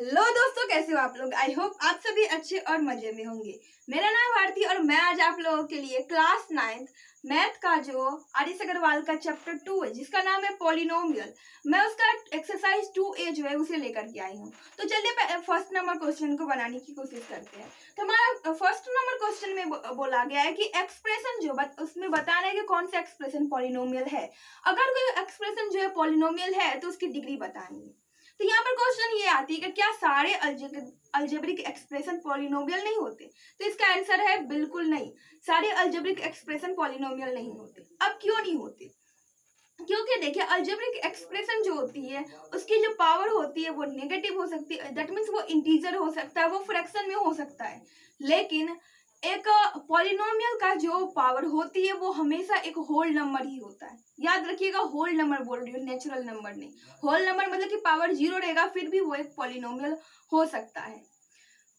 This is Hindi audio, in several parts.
हेलो दोस्तों, कैसे हो आप लोग। आई होप आप सभी अच्छे और मजे में होंगे। मेरा नाम भारती और मैं आज आप लोगों के लिए क्लास 9th मैथ का जो आर.एस. अग्रवाल का चैप्टर 2 है जिसका नाम है पॉलिनोमियल, मैं उसका एक्सरसाइज 2A जो है उसे लेकर के आई हूँ। तो चलिए फर्स्ट नंबर क्वेश्चन को बनाने की कोशिश करते हैं। तो हमारा फर्स्ट नंबर क्वेश्चन में बोला गया है कि एक्सप्रेशन जो उसमें बताना है कि कौन सा एक्सप्रेशन पॉलिनोमियल है। अगर कोई एक्सप्रेशन जो है पॉलिनोमियल है तो उसकी डिग्री बतानी है। तो यहाँ पर क्वेश्चन ये आती है कि क्या सारे अलजेब्रिक एक्सप्रेशन पॉलिनोमियल नहीं होते। तो इसका आंसर है बिल्कुल नहीं, सारे अलजेब्रिक एक्सप्रेशन पॉलिनोमियल नहीं होते। अब क्यों नहीं होते? क्योंकि देखिए अलजेब्रिक एक्सप्रेशन जो होती है उसकी जो पावर होती है वो नेगेटिव हो सकती है, दैट मीन्स वो इंटीजर हो सकता है, वो फ्रैक्शन में हो सकता है। लेकिन एक पॉलिनोमियल का जो पावर होती है वो हमेशा एक होल नंबर ही होता है। याद रखिएगा, होल नंबर बोल रही हूँ, नेचुरल नंबर नहीं। होल नंबर मतलब कि पावर 0 रहेगा फिर भी वो एक पॉलिनोमियल हो सकता है।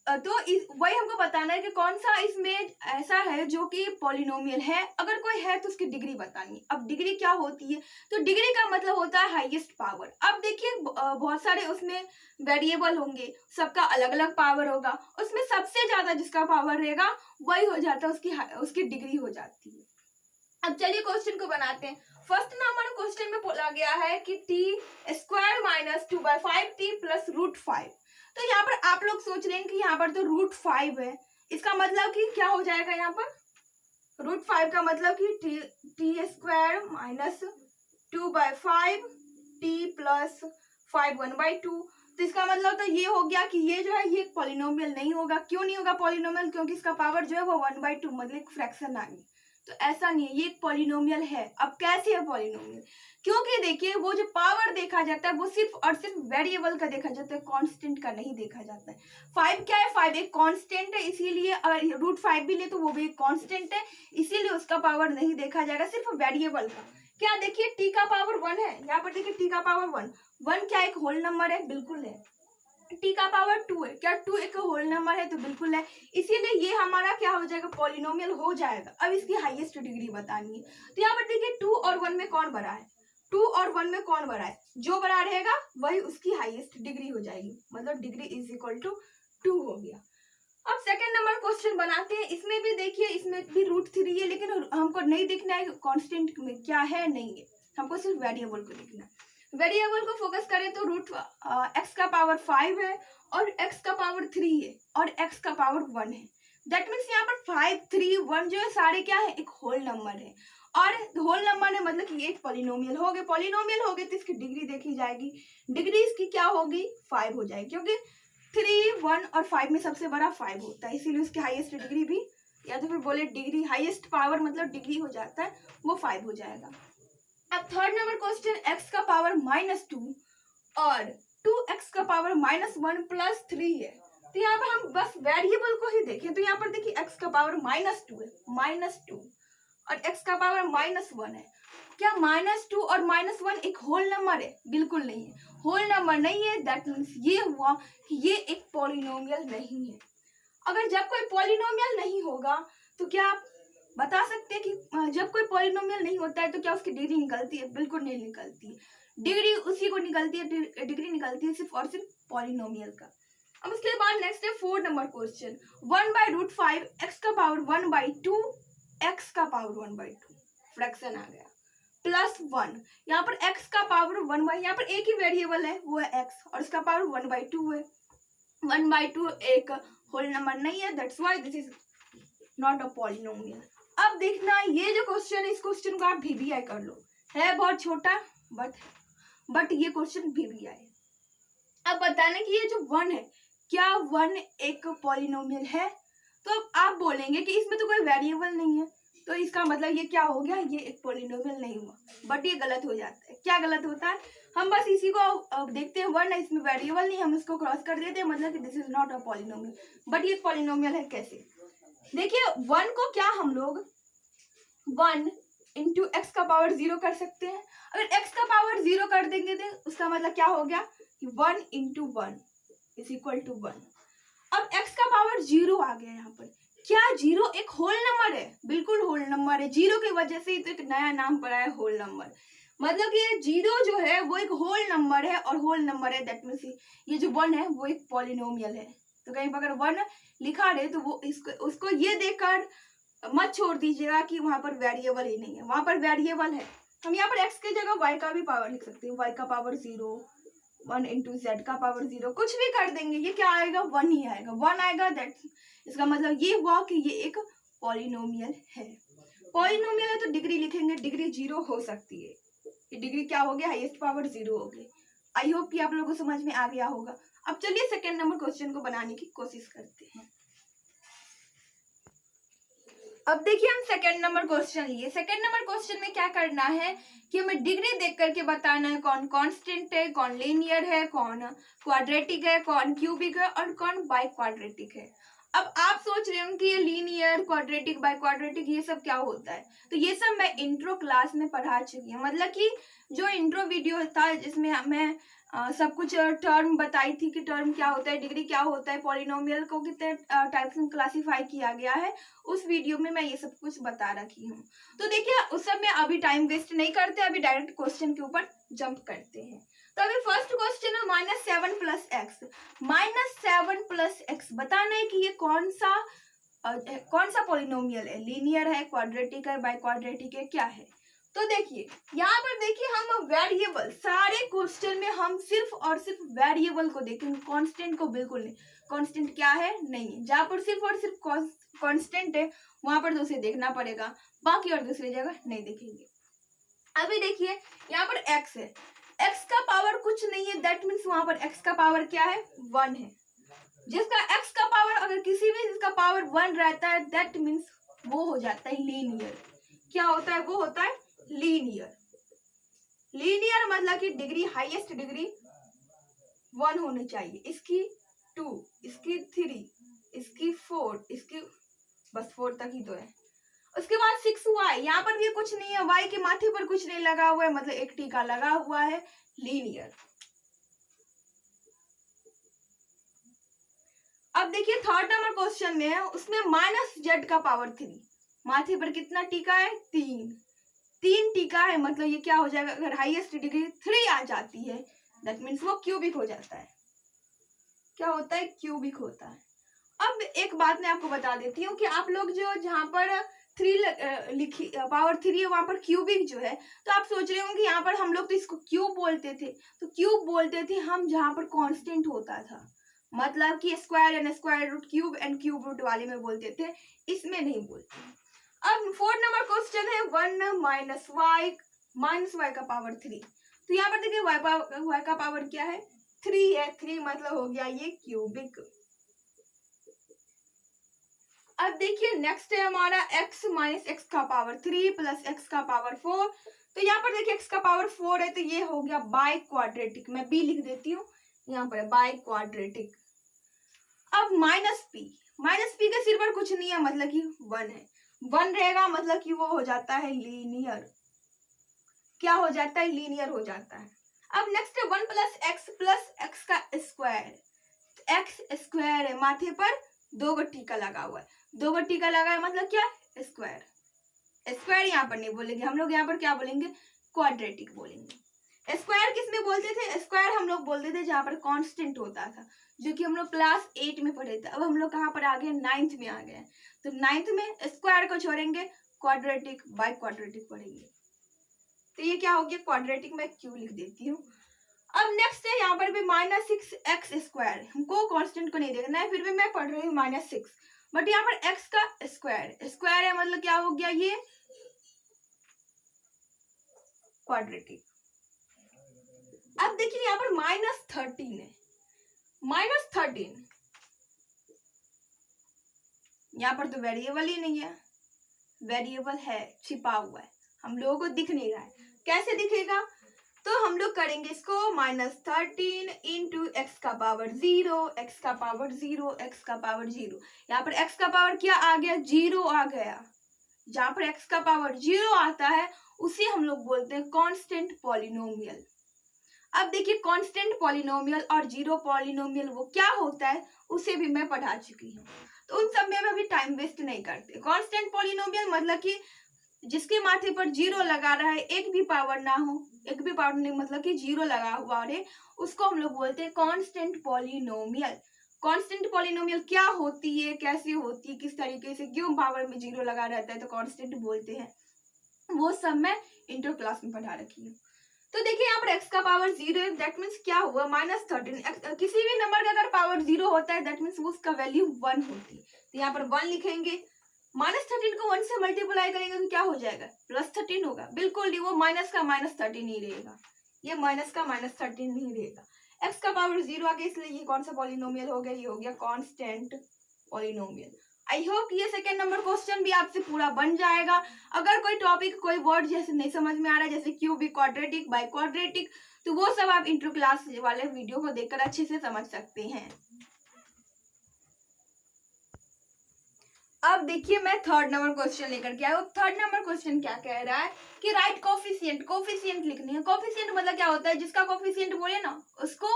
तो वही हमको बताना है कि कौन सा इसमें ऐसा है जो कि पॉलिनोमियल है। अगर कोई है तो उसकी डिग्री बतानी। अब डिग्री क्या होती है? तो डिग्री का मतलब होता है हाईएस्ट पावर। अब देखिए बहुत सारे उसमें वेरिएबल होंगे, सबका अलग अलग पावर होगा, उसमें सबसे ज्यादा जिसका पावर रहेगा वही हो जाता है, उसकी डिग्री हो जाती है। अब चलिए क्वेश्चन को बनाते हैं। फर्स्ट नंबर क्वेश्चन में बोला गया है कि t² माइनस 2/5t प्लस √5। तो यहाँ पर आप लोग सोच रहे हैं कि यहाँ पर तो √5 है, इसका मतलब कि क्या हो जाएगा? यहाँ पर √5 का मतलब कि t² माइनस 2/5t प्लस 5 1/2। तो इसका मतलब तो ये हो गया कि ये जो है ये पॉलिनोमियल नहीं होगा। क्यों नहीं होगा पॉलिनोमियल? क्योंकि इसका पावर जो है वो 1/2 मतलब एक फ्रैक्शन आ गई। तो ऐसा नहीं है, ये एक पॉलिनोमियल है। अब कैसे है पॉलिनोमियल? क्योंकि देखिए वो जो पावर देखा जाता है वो सिर्फ और सिर्फ वेरिएबल का देखा जाता है, कांस्टेंट का नहीं देखा जाता है। 5 क्या है? 5 एक कांस्टेंट है, इसीलिए अगर √5 भी ले तो वो भी एक कांस्टेंट है, इसीलिए उसका पावर नहीं देखा जाएगा, सिर्फ वेरिएबल का। क्या देखिए t का पावर 1 है, यहाँ पर देखिए t का पावर 1 क्या एक होल नंबर है? बिल्कुल है। t का पावर 2 है, क्या 2 एक होल नंबर है? तो बिल्कुल है। इसीलिए ये हमारा क्या हो जाएगा? पॉलिनोमियल हो जाएगा। अब इसकी हाईएस्ट डिग्री बतानी है। तो यहाँ पर देखिए 2 और 1 में कौन बड़ा है? 2 और 1 में कौन बड़ा है? जो बड़ा रहेगा वही उसकी हाईएस्ट डिग्री हो जाएगी, मतलब डिग्री इज इक्वल टू 2 हो गया। अब सेकंड नंबर क्वेश्चन बनाते हैं। इसमें भी देखिए, इसमें भी √3 है, लेकिन हमको नहीं देखना है कांस्टेंट में क्या है, नहीं है, हमको सिर्फ वेरिएबल को देखना है। वेरिएबल को फोकस करें तो x का पावर 5 है और x का पावर 3 है और x का पावर 1 है। दैट मीन्स यहाँ पर 5 3 1 जो है सारे क्या है? एक होल नंबर है। और होल नंबर है मतलब कि एक पॉलिनोमियल हो गए। पॉलिनोमियल हो गए तो इसकी डिग्री देखी जाएगी। डिग्री इसकी क्या होगी? 5 हो जाएगी, क्योंकि 3 1 और 5 में सबसे बड़ा 5 होता है, इसीलिए उसकी हाईएस्ट डिग्री भी, या तो फिर बोले डिग्री हाईएस्ट पावर मतलब डिग्री हो जाता है, वो 5 हो जाएगा। अब थर्ड नंबर क्वेश्चन, x का पावर -2 और 2x का पावर -1 प्लस 3 है। तो यहाँ पर हम बस वेरिएबल को ही देखें तो यहाँ पर देखिए x का पावर -2 है, -2, और x का पावर -1 है। क्या -2 और -1 एक होल नंबर है? बिल्कुल नहीं है, होल नंबर नहीं है। दैट मीन्स ये हुआ कि ये एक पॉलिनोमियल नहीं है। अगर जब कोई पॉलिनोमियल नहीं होगा तो क्या आप बता सकते हैं कि जब कोई पॉलिनोमियल नहीं होता है तो क्या उसकी डिग्री निकलती है? बिल्कुल नहीं निकलती है। डिग्री उसी को निकलती है, डिग्री निकलती है सिर्फ और सिर्फ पॉलिनोमियल का। अब उसके बाद नेक्स्ट है 4 नंबर क्वेश्चन, 1/√5 x का पावर 1/2 x का पावर 1/2 फ्रैक्शन आ गया प्लस 1। यहाँ पर x का पावर 1/, यहाँ पर एक ही वेरिएबल है वो है x और इसका पावर 1/2 है। 1/2 एक होल नंबर नहीं है, that's why this is not a polynomial. अब देखना ये जो क्वेश्चन है, इस क्वेश्चन को आप VBI कर लो, है बहुत छोटा बट ये क्वेश्चन VBI है। अब बताना कि ये जो 1 है, क्या 1 एक पॉलिनोमियल है? तो आप बोलेंगे कि इसमें तो कोई वेरिएबल नहीं है, तो इसका मतलब ये क्या हो गया? ये एक पॉलिनोमियल नहीं हुआ। बट ये गलत हो जाता है। क्या गलत होता है? हम बस इसी को देखते हैं, 1 है इसमें वेरिएबल नहीं, हम इसको क्रॉस कर देते हैं, मतलब कि this is not a polynomial. But ये पॉलिनोमियल है। कैसे? देखिए 1 को क्या हम लोग 1 इंटू एक्स का पावर 0 कर सकते हैं। अगर x का पावर 0 कर देंगे तो उसका मतलब क्या हो गया कि 1 इंटू 1 इज इक्वल टू 1। अब x का पावर 0 आ गया यहाँ पर। क्या 0 एक होल नंबर है? बिल्कुल होल नंबर है। 0 की वजह से ही तो एक नया नाम पड़ा है होल नंबर। मतलब कि ये 0 जो है वो एक होल नंबर है, और होल नंबर है दैट मीन्स ये जो 1 है वो एक पॉलिनोमियल है। तो कहीं पर अगर 1 लिखा रहे तो वो उसको ये देखकर मत छोड़ दीजिएगा कि वहां पर वेरिएबल ही नहीं है, वहां पर वेरिएबल है। हम यहाँ पर x की जगह y का भी पावर लिख सकते हैं, y का पावर 0, 1 इंटू z का पावर 0, कुछ भी कर देंगे, ये क्या आएगा 1 ही आएगा, 1 आएगा। दैट इसका मतलब ये हुआ कि ये एक पॉलिनोमियल है। पॉलिनोमियल है तो डिग्री लिखेंगे, डिग्री 0 हो सकती है, ये डिग्री क्या हो गया, हाईएस्ट पावर 0 हो गई। आई होप कि आप लोगों को समझ में आ गया होगा। अब चलिए सेकेंड नंबर क्वेश्चन को बनाने की कोशिश करते हैं। अब देखिए हम सेकेंड नंबर क्वेश्चन लिए। सेकेंड नंबर क्वेश्चन में क्या करना है कि हमें डिग्री देख करके बताना है कौन कांस्टेंट है, कौन लीनियर है, कौन क्वाड्रेटिक है, कौन क्यूबिक है और कौन बाई क्वाड्रेटिक है। अब आप सोच रहे हो कि ये लीनियर, क्वाड्रेटिक, बाई क्वाड्रेटिक ये सब क्या होता है, तो ये सब मैं इंट्रो क्लास में पढ़ा चुकी हूँ। मतलब कि जो इंट्रो वीडियो था जिसमें मैं सब कुछ टर्म बताई थी कि टर्म क्या होता है, डिग्री क्या होता है, पॉलिनोमियल को कितने टाइप्स में क्लासिफाई किया गया है, उस वीडियो में मैं ये सब कुछ बता रखी हूँ। तो देखिए उस सब में अभी टाइम वेस्ट नहीं करते, अभी डायरेक्ट क्वेश्चन के ऊपर जंप करते हैं। तो अभी फर्स्ट क्वेश्चन है -7 + x। -7 + x बताना है कि ये कौन सा पॉलिनोमियल है, लीनियर है, क्वाड्रेटिक है, बाई क्वाड्रेटिक है, क्या है। तो देखिए यहाँ पर देखिए हम वेरिएबल, सारे क्वेश्चन में हम सिर्फ और सिर्फ वेरिएबल को देखेंगे, कांस्टेंट को बिल्कुल नहीं। कांस्टेंट क्या है, नहीं है। जहाँ पर सिर्फ और सिर्फ कांस्टेंट है वहां पर तो उसे देखना पड़ेगा, बाकी और दूसरी जगह नहीं देखेंगे। अभी देखिए यहाँ पर x है, x का पावर कुछ नहीं है, दैट मीन्स वहां पर x का पावर क्या है, 1 है। जिसका x का पावर अगर किसी भी जिसका पावर 1 रहता है दैट मीन्स वो हो जाता है लीनियर। क्या होता है, वो होता है लीनियर। लीनियर मतलब कि डिग्री, हाईएस्ट डिग्री 1 होनी चाहिए, इसकी 2, इसकी 3, इसकी 4, इसकी बस 4 तक ही तो है। उसके बाद 6y, यहाँ पर भी कुछ नहीं है, y के माथे पर कुछ नहीं लगा हुआ है, मतलब एक टीका लगा हुआ है, लीनियर। अब देखिए थर्ड नंबर क्वेश्चन में है, उसमें -z का पावर 3, माथे पर कितना टीका है, 3 टीका है, मतलब ये क्या हो जाएगा, अगर हाईएस्ट डिग्री 3 आ जाती है दैट मीन्स वो क्यूबिक हो जाता है। क्या होता है, क्यूबिक होता है। अब एक बात मैं आपको बता देती हूँ कि आप लोग जो जहाँ पर 3 लिखी पावर 3 है वहां पर क्यूबिक जो है, तो आप सोच रहे होंगे यहाँ पर हम लोग तो इसको क्यूब बोलते थे, तो क्यूब बोलते थे हम जहाँ पर कांस्टेंट होता था, मतलब कि square and square root, cube and cube root वाले में बोलते थे, इसमें नहीं बोलते। अब फोर्थ नंबर क्वेश्चन है 1 - y का पावर 3। तो यहाँ पर देखिए y का पावर क्या है, 3 है, 3 मतलब हो गया ये क्यूबिक। अब देखिए नेक्स्ट है हमारा x - x का पावर 3 + x का पावर 4। तो यहाँ पर देखिए x का पावर 4 है तो ये हो गया बाई क्वाड्रेटिक, मैं b लिख देती हूँ यहाँ पर, बाई क्वाड्रेटिक। अब -p के सिर पर कुछ नहीं है, मतलब कि 1 है, 1 रहेगा मतलब कि वो हो जाता है लीनियर। क्या हो जाता है, लीनियर हो जाता है। अब नेक्स्ट है 1 + x + x का स्क्वायर। x स्क्वायर है, माथे पर 2 गो टीका लगा हुआ है, 2 गो टीका लगा है मतलब क्या, स्क्वायर। स्क्वायर यहाँ पर नहीं बोलेंगे हम लोग, यहाँ पर क्या बोलेंगे, क्वाड्रेटिक बोलेंगे। स्क्वायर किस में बोलते थे, स्क्वायर हम लोग बोलते थे जहाँ पर कांस्टेंट होता था, जो कि हम लोग क्लास 8 में पढ़े थे। अब हम लोग कहाँ पर आ गए, 9th में आ गए। तो 9th में स्क्वायर को छोड़ेंगे, क्वाड्रेटिक, बाई क्वाड्रेटिक पढ़ेंगे। तो ये क्या हो गया, क्वाड्रेटिक, में क्यू लिख देती हूँ। अब नेक्स्ट है यहाँ पर भी -6x², हमको कांस्टेंट को नहीं देखना है, फिर भी मैं पढ़ रही हूँ -6, बट यहाँ पर x का स्क्वायर है, मतलब क्या हो गया, ये क्वाड्रेटिक। अब देखिए यहाँ पर -13 है, -13 यहाँ पर तो वेरिएबल ही नहीं है, वेरिएबल है, छिपा हुआ है, हम लोगों को दिख नहीं रहा है। कैसे दिखेगा, तो हम लोग करेंगे इसको -13 इंटू x का पावर 0, x का पावर 0, x का पावर 0। यहाँ पर x का पावर क्या आ गया, 0 आ गया। जहाँ पर x का पावर 0 आता है उसे हम लोग बोलते हैं कांस्टेंट पॉलिनोमियल। अब देखिए कांस्टेंट पॉलिनोमियल और जीरो पॉलिनोमियल वो क्या होता है उसे भी मैं पढ़ा चुकी हूँ, तो उन सब में अभी टाइम वेस्ट नहीं करते। कांस्टेंट पॉलिनोमियल मतलब कि जिसके माथे पर जीरो लगा रहा है, एक भी पावर ना हो, एक भी पावर नहीं मतलब कि जीरो लगा हुआ है, उसको हम लोग बोलते हैं कांस्टेंट पॉलिनोमियल। कांस्टेंट पॉलिनोमियल क्या होती है, कैसे होती है, किस तरीके से, क्यों पावर में जीरो लगा रहता है तो कांस्टेंट बोलते हैं, वो सब मैं इंटर क्लास में पढ़ा रखी हूँ। तो देखिए यहाँ पर x का पावर जीरो है, दैट मीन्स क्या हुआ -13। किसी भी नंबर का अगर पावर जीरो होता है दैट मीन्स उसका वैल्यू 1 होती है। तो यहाँ पर 1 लिखेंगे, -13 को 1 से मल्टीप्लाई करेंगे तो क्या हो जाएगा, +13 होगा। बिल्कुल नहीं, वो माइनस का -13 ही रहेगा, ये माइनस का -13 नहीं रहेगा। x का पावर जीरो आ गया, इसलिए ये कौन सा पॉलिनोमियल हो गया, ये हो गया कांस्टेंट पॉलिनोमियल। आई होप ये सेकेंड नंबर क्वेश्चन भी आपसे पूरा बन जाएगा। अगर कोई टॉपिक, कोई वर्ड जैसे नहीं समझ में आ रहा है, जैसे क्यूबिक, क्वाड्रेटिक, बाई क्वाड्रेटिक, तो वो सब आप इंटर क्लास वाले वीडियो को देखकर अच्छे से समझ सकते हैं। अब देखिए मैं थर्ड नंबर क्वेश्चन लेकर के आया हूँ। थर्ड नंबर क्वेश्चन क्या कह रहा है कि राइट कोफिशिएंट। कोफिशिएंट लिखनी है। कोफिशिएंट मतलब क्या होता है, जिसका कोफिशिएंट बोले ना उसको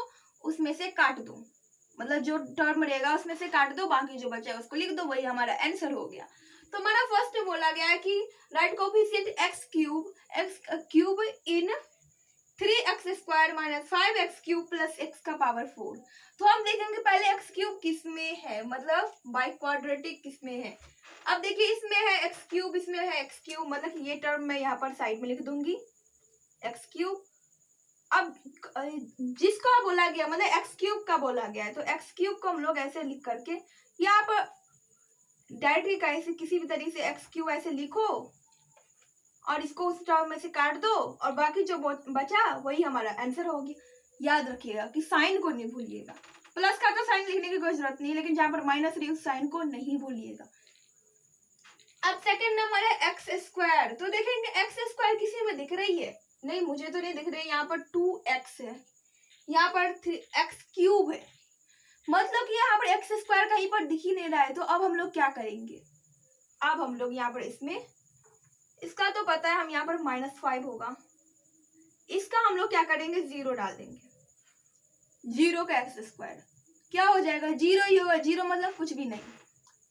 उसमें से काट दो, मतलब जो टर्म रहेगा उसमें से काट दो, बाकी जो बचा है उसको लिख दो, वही हमारा आंसर हो गया। तो हमारा फर्स्ट बोला गया है कि right coefficient x cube in 3x² - 5x³ + x का पावर 4। तो हम देखेंगे पहले x³ किस में है, मतलब बाई क्वाड्रेटिक किस में है। अब देखिए इसमें है x³, इसमें है x³, मतलब ये टर्म मैं यहाँ पर साइड में लिख दूंगी x³। अब जिसका बोला गया मतलब x³ का बोला गया है, तो x³ को हम लोग ऐसे लिख करके यहाँ पर डायरेक्टली कैसे किसी भी तरीके से x³ ऐसे लिखो और इसको उस टर्म में से काट दो और बाकी जो बचा वही हमारा आंसर होगी। याद रखिएगा कि साइन को नहीं भूलिएगा, प्लस का तो साइन लिखने की कोई जरूरत नहीं, लेकिन जहां पर माइनस रही उस साइन को नहीं भूलिएगा। अब सेकंड नंबर है x²। तो देखेंगे x² किसी में दिख रही है, नहीं मुझे तो नहीं दिख रही। यहाँ पर 2x है, यहाँ पर x³ है, मतलब कि यहाँ पर x² कहीं पर दिख ही नहीं रहा है। तो अब हम लोग क्या करेंगे, अब हम लोग यहाँ पर इसमें, इसका तो पता है हम यहाँ पर -5 होगा, इसका हम लोग क्या करेंगे, 0 डाल देंगे। 0 का x² क्या हो जाएगा, 0 ही होगा। 0 मतलब कुछ भी नहीं,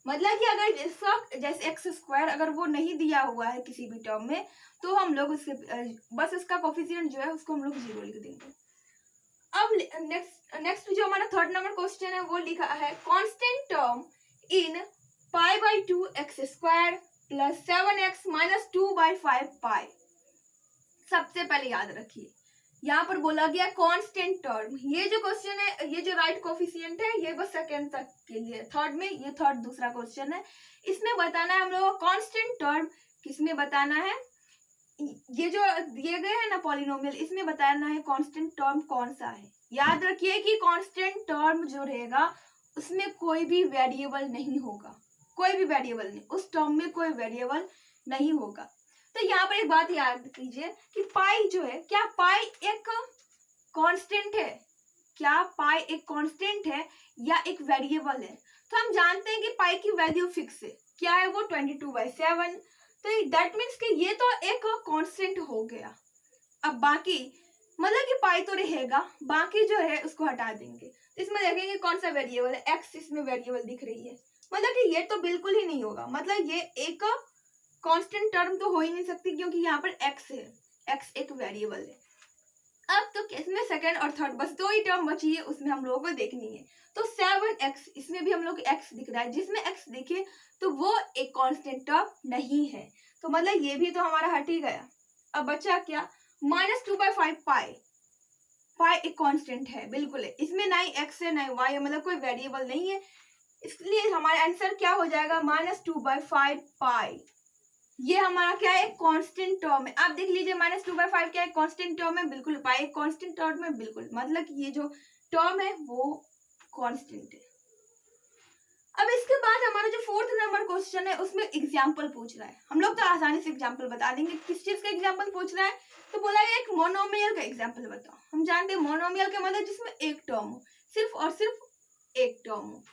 मतलब कि अगर इसका जैसे x² अगर वो नहीं दिया हुआ है किसी भी टर्म में, तो हम लोग उसके बस इसका कोफिशिएंट जो है उसको हम लोग 0 लिख देंगे। अब नेक्स्ट जो हमारा थर्ड नंबर क्वेश्चन है वो लिखा है constant term in π/2 x² + 7x - 2/5 पाई। सबसे पहले याद रखिए यहाँ पर बोला गया कांस्टेंट टर्म। ये जो क्वेश्चन है, ये जो राइट कोफिशिएंट है, ये बस सेकंड तक के लिए, थर्ड में ये थर्ड दूसरा क्वेश्चन है। इसमें बताना है हम लोग कांस्टेंट टर्म किसमें बताना है, ये जो दिए गए हैं ना पॉलिनोमियल, इसमें बताना है कांस्टेंट टर्म कौन सा है। याद रखिए कि कांस्टेंट टर्म जो रहेगा उसमें कोई भी वेरिएबल नहीं होगा, कोई भी वेरिएबल नहीं, उस टर्म में कोई वेरिएबल नहीं होगा। तो यहाँ पर एक बात याद कीजिए कि पाई जो है, क्या पाई एक कांस्टेंट है, क्या पाई एक कांस्टेंट है या एक वेरिएबल है। तो हम जानते हैं कि पाई की वैल्यू फिक्स है, क्या है वो 22/7। तो दैट मीन्स कि ये तो एक कांस्टेंट हो गया। अब बाकी मतलब कि पाई तो रहेगा, बाकी जो है उसको हटा देंगे। तो इसमें देखेंगे कौन सा वेरिएबल है, एक्स इसमें वेरिएबल दिख रही है, मतलब कि ये तो बिल्कुल ही नहीं होगा, मतलब ये एक कांस्टेंट टर्म तो हो ही नहीं सकती क्योंकि यहाँ पर x है, x एक वेरिएबल है। अब तो इसमें सेकंड और थर्ड बस 2 ही टर्म बची है, उसमें हम लोगों को देखनी है। तो 7x, इसमें भी हम लोग x दिख रहा है, जिसमें x दिखे तो वो एक कांस्टेंट टर्म नहीं है, तो मतलब ये भी तो हमारा हट ही गया। अब बचा क्या, -2/5 पाई। पाई एक कांस्टेंट है, बिल्कुल है, इसमें ना ही x है ना ही y है, मतलब कोई वेरिएबल नहीं है, इसलिए हमारा आंसर क्या हो जाएगा, -2/5 पाई। ये हमारा क्या है, कांस्टेंट टर्म है। आप देख लीजिए -2/5 क्या है, कांस्टेंट टर्म है, बिल्कुल। पाई कांस्टेंट टर्म है, बिल्कुल, मतलब कि ये जो टर्म है वो कांस्टेंट है। अब इसके बाद हमारा जो फोर्थ नंबर क्वेश्चन है उसमें एग्जाम्पल पूछ रहा है। हम लोग तो आसानी से एग्जाम्पल बता देंगे। किस चीज का एग्जाम्पल पूछ रहा है, तो बोला है एक मोनोमियल का एग्जाम्पल बताओ। हम जानते हैं मोनोमियल का मतलब जिसमें एक टर्म हो, सिर्फ और सिर्फ एक टर्म हो।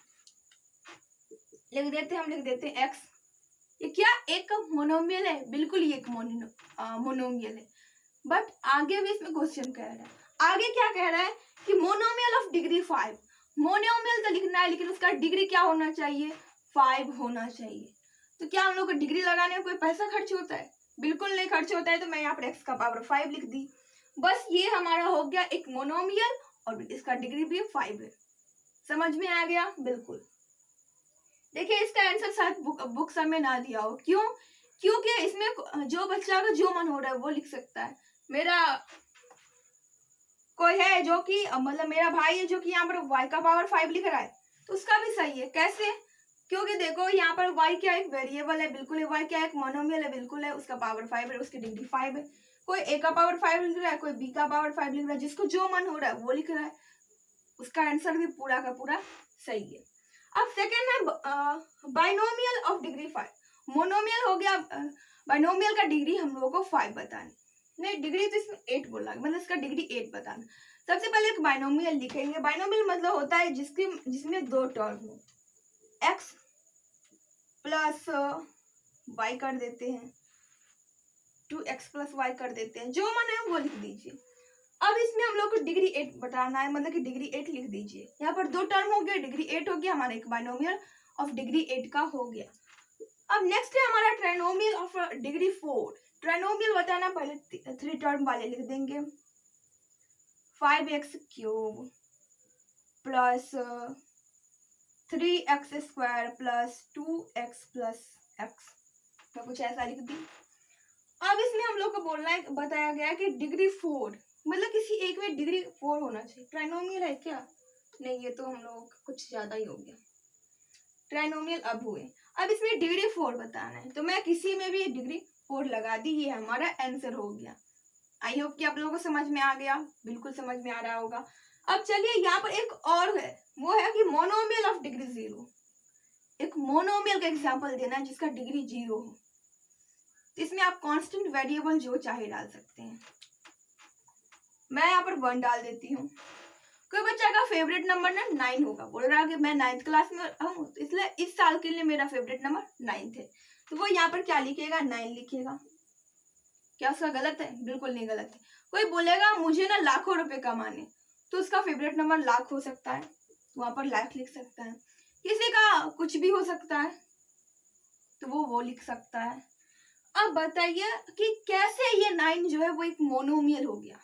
लिख देते हैं, हम लिख देते हैं एक्स। ये क्या एक मोनोमियल है, बिल्कुल ये एक मोनोमियल है। बट आगे भी इसमें क्वेश्चन कह रहा है, आगे क्या कह रहा है कि मोनोमियल ऑफ डिग्री 5। मोनोमियल तो लिखना है, लेकिन उसका डिग्री क्या होना चाहिए, 5 होना चाहिए। तो क्या हम लोग को डिग्री लगाने में कोई पैसा खर्च होता है, बिल्कुल नहीं खर्च होता है, तो मैं यहाँ पर x का पावर 5 लिख दी। बस ये हमारा हो गया एक मोनोमियल और इसका डिग्री भी 5 है। समझ में आ गया? बिल्कुल। देखिए इसका आंसर शायद बुक में ना दिया हो, क्यों? क्योंकि इसमें जो बच्चा का जो मन हो रहा है वो लिख सकता है। मेरा कोई है जो कि मतलब मेरा भाई है जो कि यहाँ पर y का पावर 5 लिख रहा है, तो उसका भी सही है। कैसे? क्योंकि देखो यहाँ पर y क्या एक वेरिएबल है, बिल्कुल है। y क्या एक मोनोमियल है, बिल्कुल है। उसका पावर 5 है, उसकी डिग्री 5 है। कोई a का पावर 5 लिख रहा है, कोई b का पावर 5 लिख रहा है, जिसको जो मन हो रहा है वो लिख रहा है। उसका आंसर भी पूरा का पूरा सही है। अब सेकेंड है बाइनोमियल ऑफ डिग्री 5। मोनोमियल हो गया, बाइनोमियल का डिग्री हम लोगों को 5 बतानी, नहीं डिग्री तो इसमें 8 बोला, मतलब इसका डिग्री 8 बताना। सबसे पहले एक बाइनोमियल लिखेंगे। बाइनोमियल मतलब होता है जिसमें दो टर्म हो, x प्लस y कर देते हैं, 2x प्लस y कर देते हैं, जो मन है वो लिख दीजिए। अब इसमें हम लोग को डिग्री 8 बताना है, मतलब कि डिग्री 8 लिख दीजिए। यहाँ पर दो टर्म हो गया, डिग्री 8 हो गया, हमारा एक बाइनोमियल ऑफ डिग्री 8 का हो गया। अब नेक्स्ट है हमारा ट्राइनोमियल ऑफ डिग्री 4। ट्राइनोमियल बताना, पहले 3 टर्म वाले लिख देंगे। 5x cube plus 3x square plus 2x plus x, तो कुछ ऐसा लिख दी। अब इसमें हम लोग को बोलना है, बताया गया कि डिग्री 4 मतलब किसी एक में डिग्री 4 होना चाहिए। ट्राइनोमियल है क्या? नहीं, ये तो हम लोग कुछ ज्यादा ही हो गया। ट्राइनोमियल अब हुए, अब इसमें डिग्री 4 बताना है, तो मैं किसी में भी डिग्री 4 लगा दी, ये हमारा आंसर हो गया। आई होप कि आप लोगों को समझ में आ गया, बिल्कुल समझ में आ रहा होगा। अब चलिए यहाँ पर एक और है, वो है कि मोनोमियल ऑफ डिग्री 0। एक मोनोमियल का एग्जाम्पल देना है जिसका डिग्री 0 हो। इसमें आप कांस्टेंट वेरिएबल जो चाहे डाल सकते हैं। मैं यहाँ पर 1 डाल देती हूँ। कोई बच्चा का फेवरेट नंबर ना 9 होगा, बोल रहा है कि मैं 9th क्लास में हूँ, तो इसलिए इस साल के लिए मेरा फेवरेट नंबर 9 है, तो वो यहाँ पर क्या लिखेगा? 9 लिखेगा। क्या उसका गलत है? बिल्कुल नहीं गलत है। कोई बोलेगा मुझे ना लाखों रुपए कमाने, तो उसका फेवरेट नंबर लाख हो सकता है, वहां पर लाख लिख सकता है। किसी का कुछ भी हो सकता है, तो वो लिख सकता है। अब बताइए कि कैसे ये 9 जो है वो एक मोनोमियल हो गया।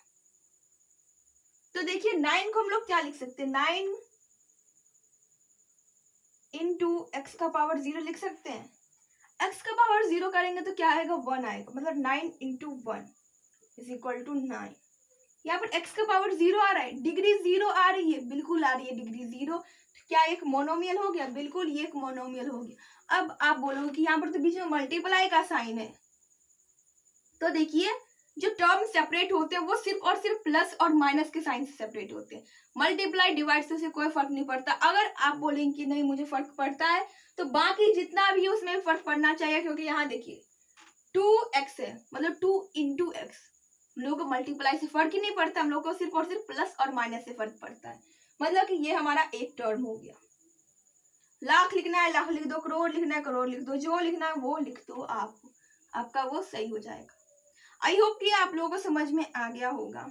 तो देखिए 9 को हम लोग क्या लिख सकते हैं? 9 इंटू एक्स का पावर 0 लिख सकते हैं। x का पावर 0 करेंगे तो क्या आएगा? 1 आएगा, मतलब 9 इंटू 1 इज इक्वल टू 9। यहाँ पर x का पावर 0 आ रहा है, डिग्री 0 आ रही है, बिल्कुल आ रही है डिग्री 0। तो क्या एक मोनोमियल हो गया? बिल्कुल ये एक मोनोमियल हो गया। अब आप बोलोगे कि यहाँ पर तो बीच में मल्टीप्लाई का साइन है, तो देखिए जो टर्म सेपरेट होते हैं वो सिर्फ और सिर्फ प्लस और माइनस के साइन से सेपरेट होते हैं। मल्टीप्लाई डिवाइड से कोई फर्क नहीं पड़ता। अगर आप बोलेंगे कि नहीं मुझे फर्क पड़ता है, तो बाकी जितना भी उसमें फर्क पड़ना चाहिए, क्योंकि यहाँ देखिए 2x है, मतलब 2 इंटू एक्स। हम लोग को मल्टीप्लाई से फर्क ही नहीं पड़ता, हम लोग को सिर्फ और सिर्फ प्लस और माइनस से फर्क पड़ता है। मतलब कि ये हमारा एक टर्म हो गया। लाख लिखना है लाख लिख दो, करोड़ लिखना है करोड़ लिख दो, जो लिखना है वो लिख दो, आपका वो सही हो जाएगा। आई होप कि आप लोगों को समझ में आ गया होगा।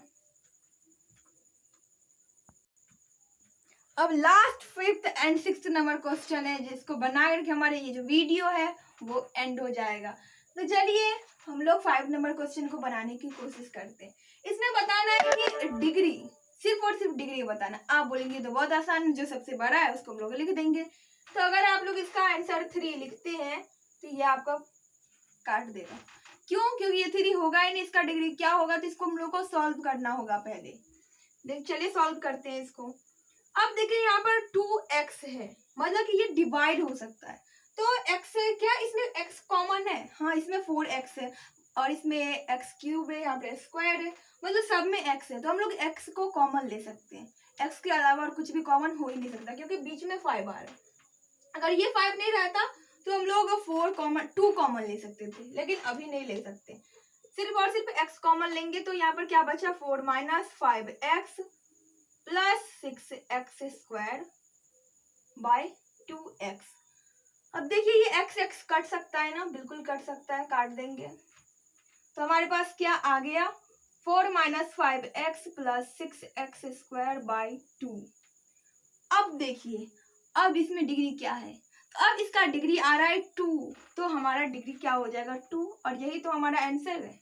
अब last 5th and 6th number question है, जिसको बना करके हमारे ये जो वीडियो है वो एंड हो जाएगा। तो चलिए हम लोग 5 नंबर क्वेश्चन को बनाने की कोशिश करते हैं। इसमें बताना है कि डिग्री, सिर्फ और सिर्फ डिग्री बताना। आप बोलेंगे तो बहुत आसान, जो सबसे बड़ा है उसको हम लोग लिख देंगे। तो अगर आप लोग इसका आंसर 3 लिखते हैं तो ये आपका काट देगा। क्यों? क्योंकि ये 3 होगा ही नहीं, इसका डिग्री क्या होगा, तो इसको हम लोग को सॉल्व करना होगा पहले। चलिए सॉल्व करते हैं इसको। अब देखिए यहाँ पर 2x है, मतलब कि ये डिवाइड हो सकता है। तो x है क्या? इसमें x कॉमन है, हाँ इसमें 4x है, और इसमें x क्यूब है, यहाँ पे स्क्वायर है, मतलब सब में x है। तो हम लोग x को कॉमन ले सकते हैं। x के अलावा और कुछ भी कॉमन हो ही नहीं सकता, क्योंकि बीच में 5 आ रहा है। अगर ये 5 नहीं रहता तो हम लोग 2 कॉमन ले सकते थे, लेकिन अभी नहीं ले सकते। सिर्फ और सिर्फ x कॉमन लेंगे, तो यहाँ पर क्या बचा? 4 minus 5x plus 6x square by 2x। अब देखिए ये x कट सकता है ना, बिल्कुल कट सकता है, काट देंगे। तो हमारे पास क्या आ गया? 4 minus 5x plus 6x square by 2। अब देखिए अब इसमें डिग्री क्या है, तो अब इसका डिग्री आ रहा है 2, तो हमारा डिग्री क्या हो जाएगा 2, और यही तो हमारा आंसर है।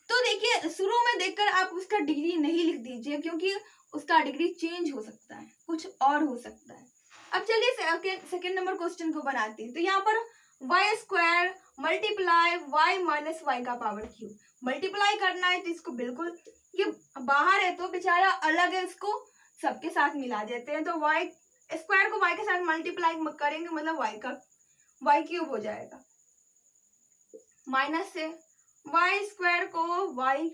तो देखिए शुरू में देखकर आप उसका डिग्री नहीं लिख दीजिए, क्योंकि उसका डिग्री चेंज हो सकता है, कुछ और हो सकता है। अब चलिए सेकेंड नंबर क्वेश्चन को बनाते हैं। तो यहाँ पर Y square multiply Y minus Y का पावर क्यूब मल्टीप्लाई करना है, तो इसको बिल्कुल, ये बाहर है तो बेचारा अलग है, इसको सबके साथ मिला देते हैं। तो वाई स्क्वायर को वाई के साथ मल्टीप्लाई करेंगे, मतलब वाई क्यूब हो जाएगा। माइनस से वाई स्क्वायर को वाई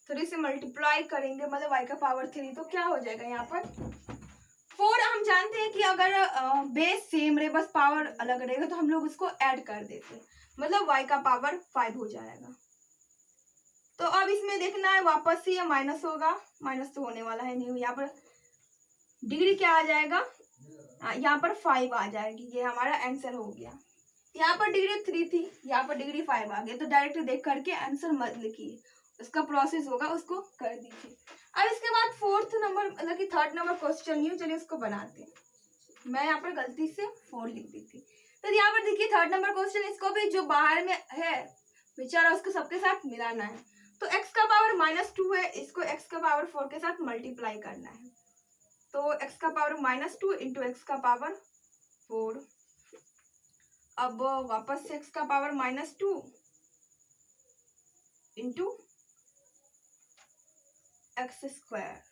3 से मल्टीप्लाई करेंगे, मतलब वाई का पावर 3, तो क्या हो जाएगा यहाँ पर 4। हम जानते हैं कि अगर बेस सेम रहे, बस पावर अलग रहेगा, तो हम लोग उसको ऐड कर देते हैं, मतलब y का पावर 5 हो जाएगा। तो अब इसमें देखना है वापस से ये माइनस होगा, माइनस तो होने वाला है नहीं, यहाँ पर डिग्री क्या आ जाएगा, यहाँ पर 5 आ जाएगी, ये हमारा आंसर हो गया। यहाँ पर डिग्री 3 थी, यहाँ पर डिग्री 5 आ गया, तो डायरेक्ट देख करके आंसर मत लिखिए, उसका प्रोसेस होगा, उसको कर दीजिए। अब इसके बाद फोर्थ नंबर, मतलब कि थर्ड नंबर क्वेश्चन ही, चलिए उसको बनाते हैं। मैं यहाँ पर गलती से 4 लिख दी थी। तो यहाँ पर देखिए थर्ड नंबर क्वेश्चन, इसको भी जो बाहर में है बेचारा उसको सबके साथ मिलाना है। तो x का पावर -2 है, इसको x का पावर 4 के साथ मल्टीप्लाई करना है। तो x का पावर -2 इंटू x का पावर 4। अब वापस से x का पावर -2 इंटू एक्स स्क्वायर।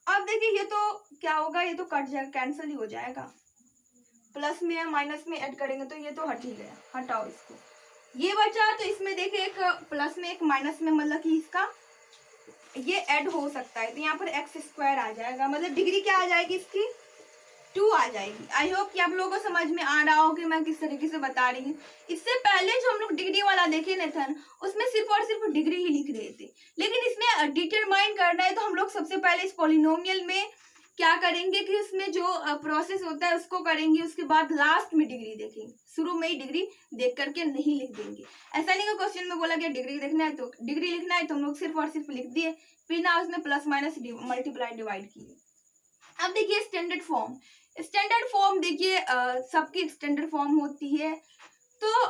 अब देखिए ये तो क्या होगा, ये तो कट जाएगा, कैंसिल ही हो जाएगा, प्लस में या माइनस में ऐड करेंगे तो ये तो हट ही गया, हटाओ इसको, ये बचा। तो इसमें देखिए एक प्लस में एक माइनस में, मतलब कि इसका ये ऐड हो सकता है, तो यहाँ पर एक्स स्क्वायर आ जाएगा, मतलब डिग्री क्या आ जाएगी इसकी 2 आ जाएगी। आई होप कि आप लोगों को समझ में आ रहा हो कि मैं किस तरीके से बता रही हूँ। इससे पहले जो हम लोग डिग्री वाला देखे नेथन, उसमें सिर्फ और सिर्फ डिग्री ही लिख रहे थे, लेकिन इसमें डिटरमाइन करना है, तो हम लोग सबसे पहले इस पॉलिनोमियल में क्या करेंगे कि उसमें जो प्रोसेस होता है उसको करेंगे, उसके बाद लास्ट में डिग्री देखेंगे, शुरू में ही डिग्री देख करके नहीं लिख देंगे। ऐसा नहीं कि क्वेश्चन में बोला गया डिग्री देखना है तो डिग्री लिखना है, तो हम लोग सिर्फ और सिर्फ लिख दिए, फिर ना उसमें प्लस माइनस मल्टीप्लाई डिवाइड किए। अब देखिए स्टैंडर्ड फॉर्म देखिए सबकी स्टैंडर्ड फॉर्म होती है, तो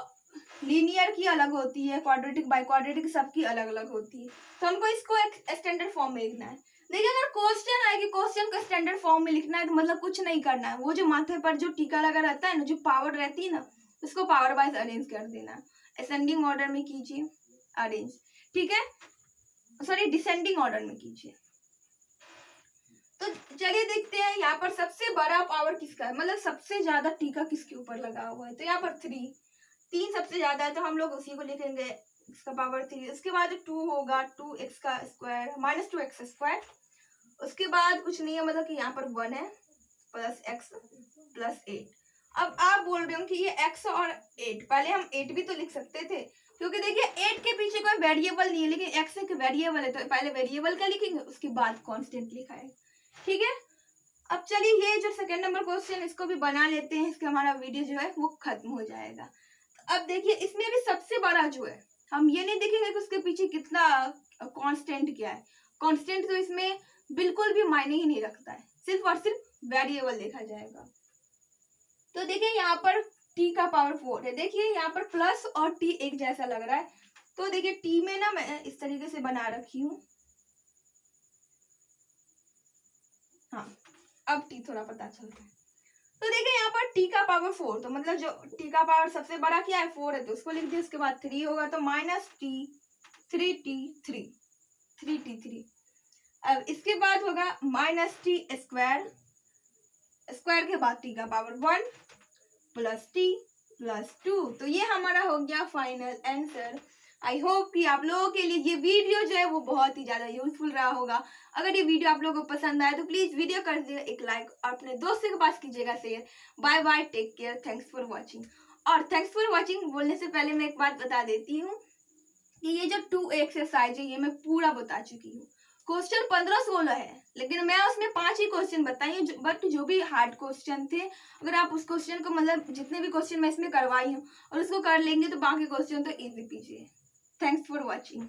लीनियर की अलग होती है, क्वाड्रेटिक बाय क्वाड्रेटिक सबकी अलग अलग होती है, तो हमको इसको एक स्टैंडर्ड फॉर्म में लिखना है। देखिए अगर क्वेश्चन आए कि क्वेश्चन को स्टैंडर्ड फॉर्म में लिखना है, तो मतलब कुछ नहीं करना है, वो जो माथे पर जो टीका लगा रहता है ना, जो पावर रहती है ना, उसको पावर वाइज अरेंज कर देना, असेंडिंग ऑर्डर में कीजिए अरेंज, ठीक है, सॉरी डिसेंडिंग ऑर्डर में कीजिए। तो चलिए देखते हैं यहाँ पर सबसे बड़ा पावर किसका है, मतलब सबसे ज्यादा टीका किसके ऊपर लगा हुआ है। तो यहाँ पर 3 सबसे ज्यादा है, तो हम लोग उसी को लिखेंगे, इसका पावर 3। उसके बाद 2 होगा, 2x का स्क्वायर -2x स्क्वायर। उसके बाद कुछ नहीं है, मतलब कि यहाँ पर 1 है प्लस x प्लस 8। अब आप बोल रहे हो कि ये x और 8, पहले हम 8 भी तो लिख सकते थे, क्योंकि देखिए 8 के पीछे कोई वेरिएबल नहीं है, लेकिन x एक वेरिएबल है, तो पहले वेरिएबल का लिखेंगे, उसके बाद कांस्टेंट लिखा है, ठीक है। अब चलिए ये जो सेकंड नंबर क्वेश्चन, इसको भी बना लेते हैं, इसका हमारा वीडियो जो है वो खत्म हो जाएगा। तो अब देखिए इसमें भी सबसे बड़ा जो है, हम ये नहीं देखेंगे कि उसके पीछे कितना कांस्टेंट क्या है, कांस्टेंट तो इसमें बिल्कुल भी मायने ही नहीं रखता है, सिर्फ और सिर्फ वेरिएबल देखा जाएगा। तो देखिए यहाँ पर t का पावर 4 है, देखिए यहाँ पर प्लस और t एक जैसा लग रहा है, तो देखिए t में ना मैं इस तरीके से बना रखी हूँ, हाँ अब t थोड़ा पता चलता है। तो देखिए यहाँ पर t का पावर 4, तो मतलब जो t का पावर सबसे बड़ा क्या है 4 है, तो उसको लिख दिया, उसके बाद 3 होगा, तो -t 3t3। अब इसके बाद होगा -t स्क्वायर, स्क्वायर के बाद t का पावर 1 प्लस t प्लस 2। तो ये हमारा हो गया फाइनल आंसर। आई होप कि आप लोगों के लिए ये वीडियो जो है वो बहुत ही ज़्यादा यूजफुल रहा होगा। अगर ये वीडियो आप लोगों को पसंद आया तो प्लीज़ वीडियो कर दीजिएगा एक लाइक और अपने दोस्तों के पास कीजिएगा share. Bye bye, take care, thanks for watching. और थैंक्स फॉर वॉचिंग बोलने से पहले मैं एक बात बता देती हूँ कि ये जो 2 एक्सरसाइज है ये मैं पूरा बता चुकी हूँ। क्वेश्चन 15-16 है, लेकिन मैं उसमें 5 ही क्वेश्चन बताई हूँ, बट जो भी हार्ड क्वेश्चन थे, अगर आप उस क्वेश्चन को, मतलब जितने भी क्वेश्चन मैं इसमें करवाई हूँ और उसको कर लेंगे तो बाकी क्वेश्चन तो इजी कीजिए। Thanks for watching.